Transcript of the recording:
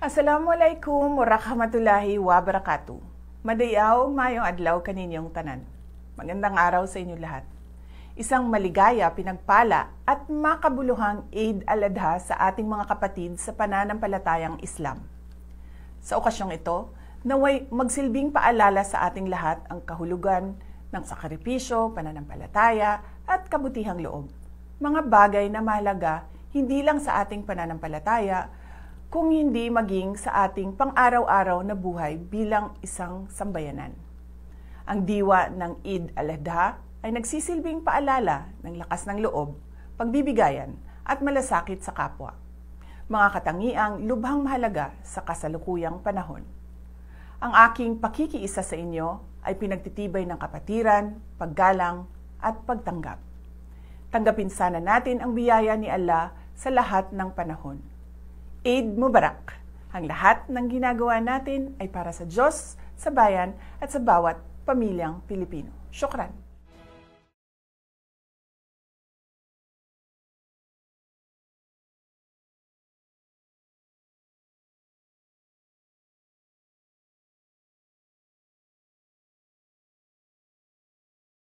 Assalamualaikum warahmatullahi wabarakatuh. Madayaw mayong adlaw kaninyong tanan. Magandang araw sa inyo lahat. Isang maligaya, pinagpala at makabuluhang Eid al-Adha sa ating mga kapatid sa pananampalatayang Islam. Sa okasyong ito, naway magsilbing paalala sa ating lahat ang kahulugan ng sakripisyo, pananampalataya at kabutihang loob. Mga bagay na mahalaga hindi lang sa ating pananampalataya, kung hindi maging sa ating pang-araw-araw na buhay bilang isang sambayanan. Ang diwa ng Eid al-Adha ay nagsisilbing paalala ng lakas ng loob, pagbibigayan at malasakit sa kapwa. Mga katangiang lubhang mahalaga sa kasalukuyang panahon. Ang aking pakikiisa sa inyo ay pinagtitibay ng kapatiran, paggalang at pagtanggap. Tanggapin sana natin ang biyaya ni Allah sa lahat ng panahon. Eid Mubarak! Ang lahat ng ginagawa natin ay para sa Diyos, sa bayan at sa bawat pamilyang Pilipino. Syukran!